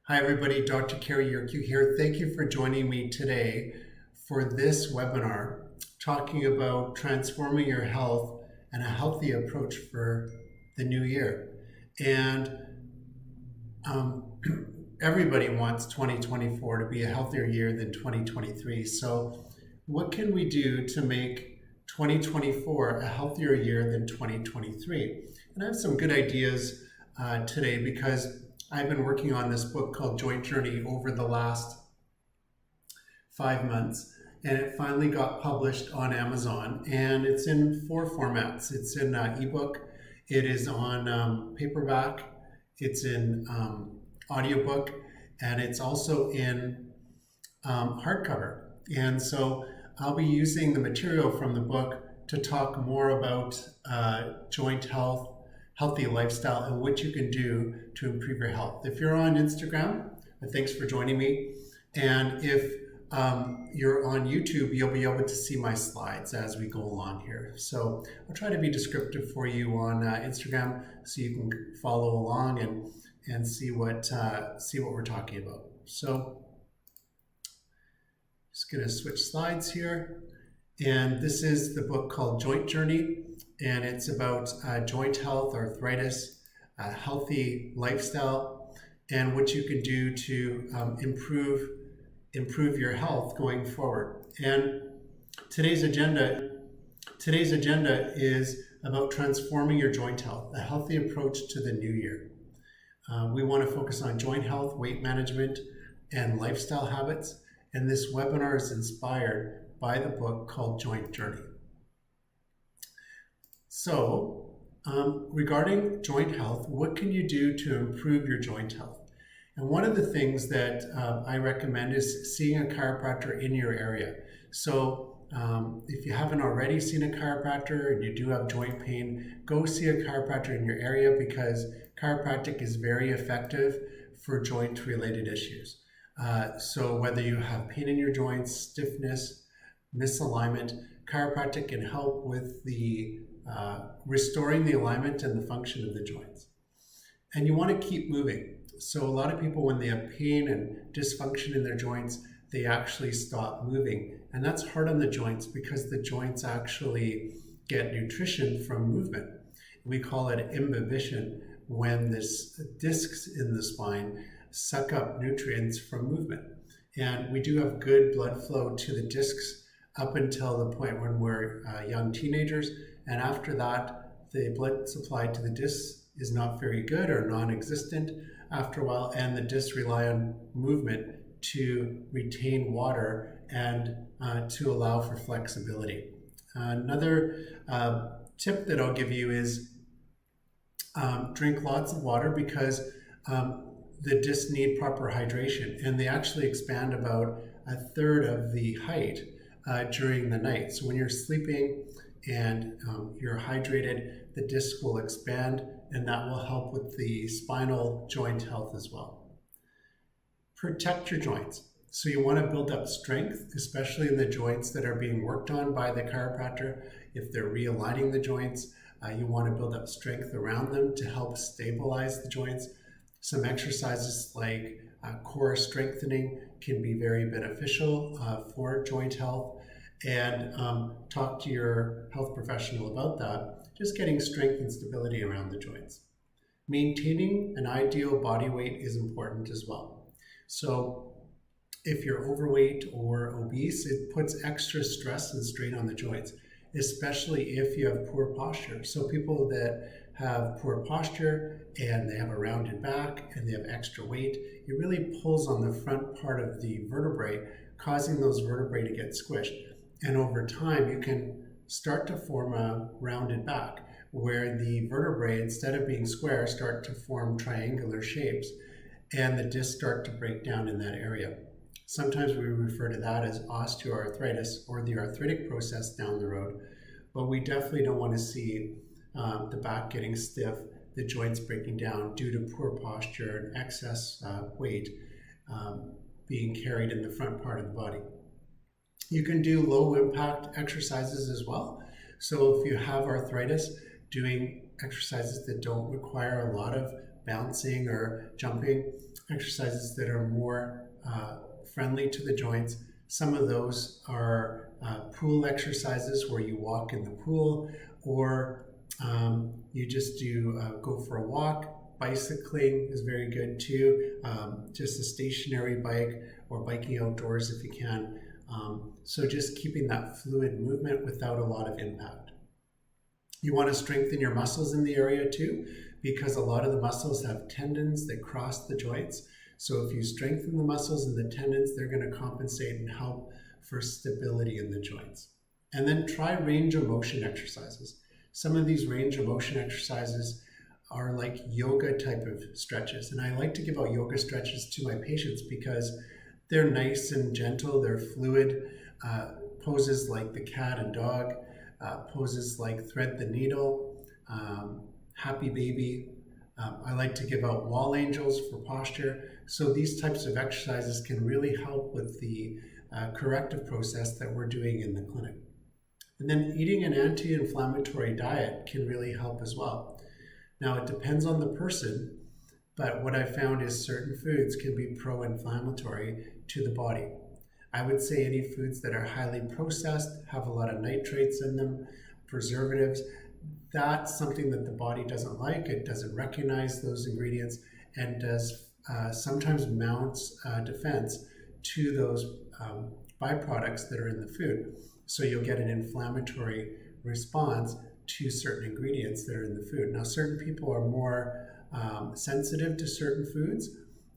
Hi everybody, Dr. Kerry Yerkew here. Thank you for joining me today for this webinar talking about transforming your health and a healthy approach for the new year. And um, everybody wants 2024 to be a healthier year than 2023. So what can we do to make 2024 a healthier year than 2023? And I have some good ideas today because I've been working on this book called Joint Journey over the last 5 months, and it finally got published on Amazon, and it's in 4 formats. It's in ebook, it is on paperback, it's in audiobook, and it's also in hardcover. And so I'll be using the material from the book to talk more about joint health, healthy lifestyle, and what you can do to improve your health. If you're on Instagram, thanks for joining me. And if you're on YouTube, you'll be able to see my slides as we go along here. So I'll try to be descriptive for you on Instagram so you can follow along and see what we're talking about. So just gonna switch slides here. And this is the book called Joint Journey, and it's about joint health, arthritis, healthy lifestyle, and what you can do to improve your health going forward. And today's agenda is about transforming your joint health, a healthy approach to the new year. We want to focus on joint health, weight management, and lifestyle habits. And this webinar is inspired by the book called Joint Journey. So, regarding joint health, what can you do to improve your joint health? And one of the things that I recommend is seeing a chiropractor in your area. So if you haven't already seen a chiropractor and you do have joint pain, go see a chiropractor in your area because chiropractic is very effective for joint related issues. So whether you have pain in your joints, stiffness, misalignment, chiropractic can help with the restoring the alignment and the function of the joints. And you want to keep moving. So a lot of people, when they have pain and dysfunction in their joints, they actually stop moving. And that's hard on the joints because the joints actually get nutrition from movement. We call it imbibition when this discs in the spine suck up nutrients from movement. And we do have good blood flow to the discs up until the point when we're young teenagers. And after that, the blood supply to the discs is not very good or non-existent after a while, and the discs rely on movement to retain water and to allow for flexibility. Another tip that I'll give you is drink lots of water because the discs need proper hydration, and they actually expand about a third of the height during the night. So when you're sleeping and you're hydrated, the disc will expand, and that will help with the spinal joint health as well. Protect your joints. So you want to build up strength, especially in the joints that are being worked on by the chiropractor. If they're realigning the joints, you want to build up strength around them to help stabilize the joints. Some exercises like core strengthening can be very beneficial for joint health, and talk to your health professional about that. Just getting strength and stability around the joints. Maintaining an ideal body weight is important as well. So if you're overweight or obese, it puts extra stress and strain on the joints, especially if you have poor posture. So people that have poor posture and they have a rounded back and they have extra weight, it really pulls on the front part of the vertebrae, causing those vertebrae to get squished. And over time, you can start to form a rounded back where the vertebrae, instead of being square, start to form triangular shapes, and the discs start to break down in that area. Sometimes we refer to that as osteoarthritis or the arthritic process down the road, but we definitely don't want to see the back getting stiff, the joints breaking down due to poor posture and excess weight being carried in the front part of the body. You can do low impact exercises as well. So if you have arthritis, doing exercises that don't require a lot of bouncing or jumping exercises that are more friendly to the joints. Some of those are pool exercises where you walk in the pool, or you just do go for a walk. Bicycling is very good too, just a stationary bike or biking outdoors if you can. So just keeping that fluid movement without a lot of impact. You want to strengthen your muscles in the area too, because a lot of the muscles have tendons that cross the joints. So if you strengthen the muscles and the tendons, they're going to compensate and help for stability in the joints. And then try range of motion exercises. Some of these range of motion exercises are like yoga type of stretches. And I like to give out yoga stretches to my patients because they're nice and gentle, they're fluid, poses like the cat and dog, poses like thread the needle, happy baby. I like to give out wall angels for posture. So these types of exercises can really help with the corrective process that we're doing in the clinic. And then eating an anti-inflammatory diet can really help as well. Now it depends on the person, but what I found is certain foods can be pro-inflammatory to the body. I would say any foods that are highly processed, have a lot of nitrates in them, preservatives, that's something that the body doesn't like. It doesn't recognize those ingredients and does sometimes mounts defense to those byproducts that are in the food. So you'll get an inflammatory response to certain ingredients that are in the food. Now, certain people are more sensitive to certain foods.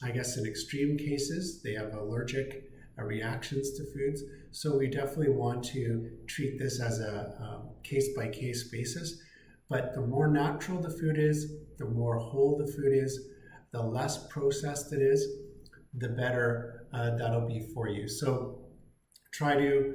I guess in extreme cases, they have allergic reactions to foods. So we definitely want to treat this as a case-by-case basis. But the more natural the food is, the more whole the food is, the less processed it is, the better that'll be for you. So try to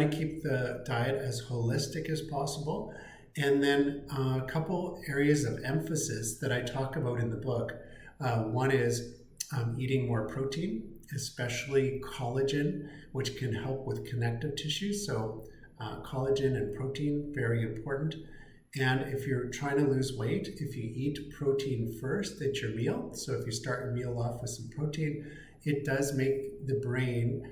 keep the diet as holistic as possible. And then a couple areas of emphasis that I talk about in the book. One is eating more protein, especially collagen, which can help with connective tissue. So collagen and protein, very important. And if you're trying to lose weight, if you eat protein first at your meal, so if you start your meal off with some protein, it does make the brain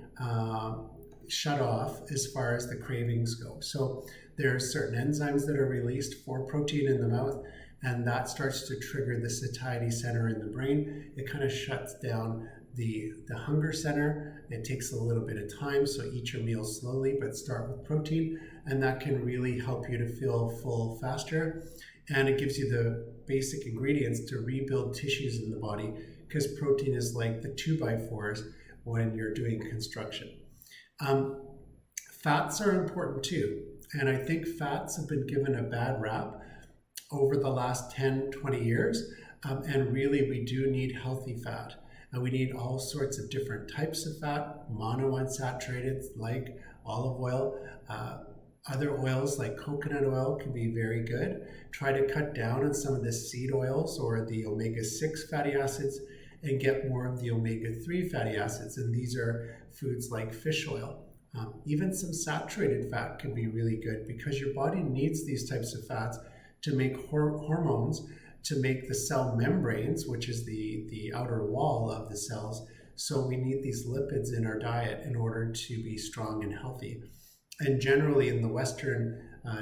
shut off as far as the cravings go. So there are certain enzymes that are released for protein in the mouth, and that starts to trigger the satiety center in the brain. It kind of shuts down the hunger center. It takes a little bit of time, so eat your meal slowly, but start with protein, and that can really help you to feel full faster. And it gives you the basic ingredients to rebuild tissues in the body, because protein is like the 2x4s when you're doing construction. Fats are important too, and I think fats have been given a bad rap over the last 10, 20 years, and really we do need healthy fat. And we need all sorts of different types of fat, monounsaturated like olive oil. Other oils like coconut oil can be very good. Try to cut down on some of the seed oils or the omega-6 fatty acids and get more of the omega-3 fatty acids. And these are foods like fish oil. Even some saturated fat can be really good because your body needs these types of fats to make hormones, to make the cell membranes, which is the outer wall of the cells. So we need these lipids in our diet in order to be strong and healthy. And generally in the Western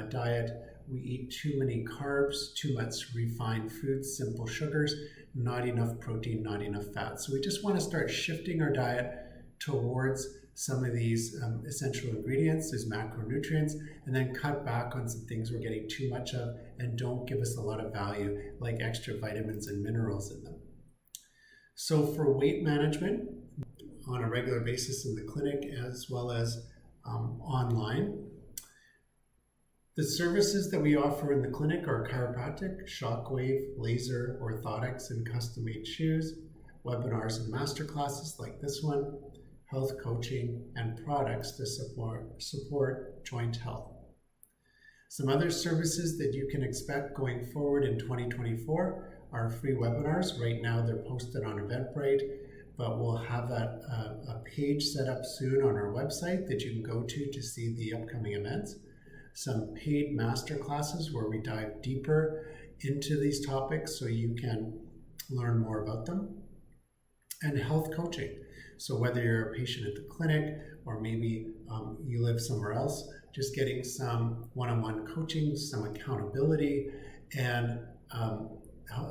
diet, we eat too many carbs, too much refined foods, simple sugars, not enough protein, not enough fat. So we just want to start shifting our diet towards some of these essential ingredients, these macronutrients, and then cut back on some things we're getting too much of and don't give us a lot of value, like extra vitamins and minerals in them. So for weight management on a regular basis in the clinic as well as online, the services that we offer in the clinic are chiropractic, shockwave, laser, orthotics, and custom-made shoes, webinars and masterclasses like this one, health coaching, and products to support joint health. Some other services that you can expect going forward in 2024 are free webinars. Right now they're posted on Eventbrite, but we'll have a page set up soon on our website that you can go to see the upcoming events. Some paid masterclasses where we dive deeper into these topics so you can learn more about them. and health coaching. So whether you're a patient at the clinic or maybe you live somewhere else, just getting some one-on-one coaching, some accountability, and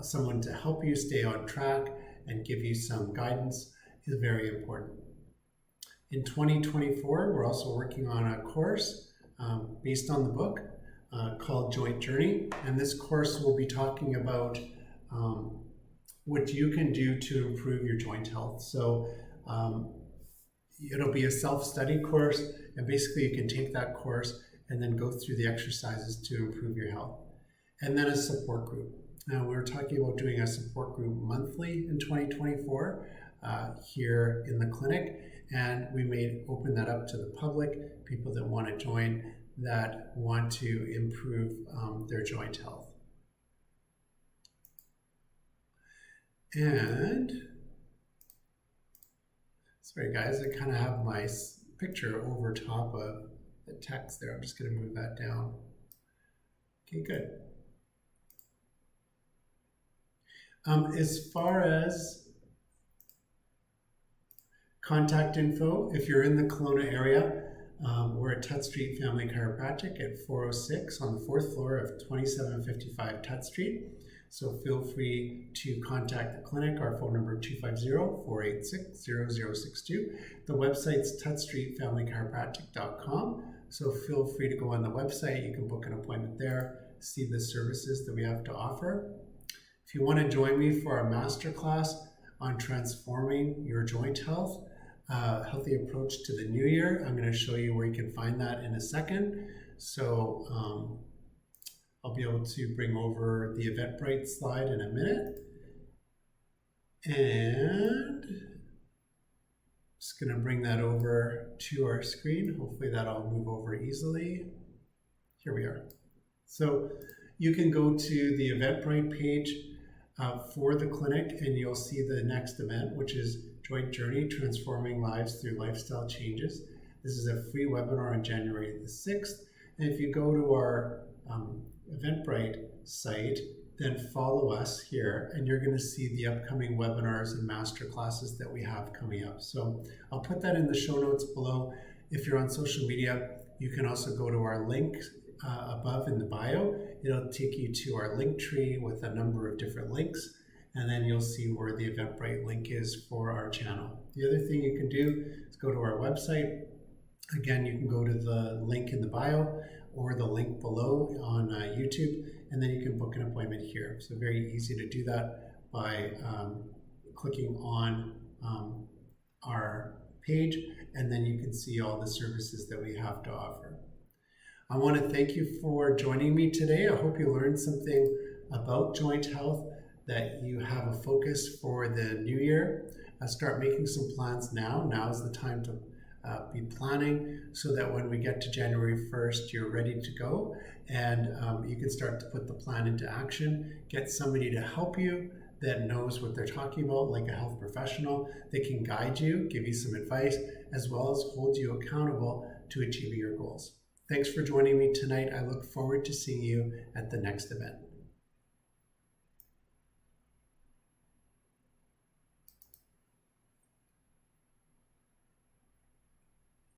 someone to help you stay on track and give you some guidance is very important. In 2024, we're also working on a course based on the book called Joint Journey. And this course will be talking about what you can do to improve your joint health. So it'll be a self-study course, and basically you can take that course and then go through the exercises to improve your health. And then a support group. Now, we're talking about doing a support group monthly in 2024 here in the clinic, and we may open that up to the public, people that want to join, that want to improve their joint health. And sorry guys, I kind of have my picture over top of the text there. I'm just going to move that down. Okay, good. As far as contact info, if you're in the Kelowna area, we're at Tut Street Family Chiropractic at 406 on the 4th floor of 2755 Tut Street. So feel free to contact the clinic. Our phone number 250-486-0062. The website's tutstreetfamilychiropractic.com. So feel free to go on the website. You can book an appointment there, see the services that we have to offer. If you want to join me for our masterclass on transforming your joint health, healthy approach to the new year, I'm going to show you where you can find that in a second. So I'll be able to bring over the Eventbrite slide in a minute. And just going to bring that over to our screen. Hopefully that'll move over easily. Here we are. So you can go to the Eventbrite page for the clinic, and you'll see the next event, which is Joint Journey, Transforming Lives Through Lifestyle Changes. This is a free webinar on January the 6th. And if you go to our Eventbrite site, then follow us here, and you're going to see the upcoming webinars and master classes that we have coming up. So I'll put that in the show notes below. If you're on social media, you can also go to our link above in the bio. It'll take you to our link tree with a number of different links, and then you'll see where the Eventbrite link is for our channel. The other thing you can do is go to our website. Again, you can go to the link in the bio or the link below on YouTube, and then you can book an appointment here. So very easy to do that by clicking on our page, and then you can see all the services that we have to offer. I want to thank you for joining me today. I hope you learned something about joint health, that you have a focus for the new year. Start making some plans now. Now is the time to be planning, so that when we get to January 1st, you're ready to go, and you can start to put the plan into action. Get somebody to help you that knows what they're talking about, like a health professional. They can guide you, give you some advice, as well as hold you accountable to achieving your goals. Thanks for joining me tonight. I look forward to seeing you at the next event.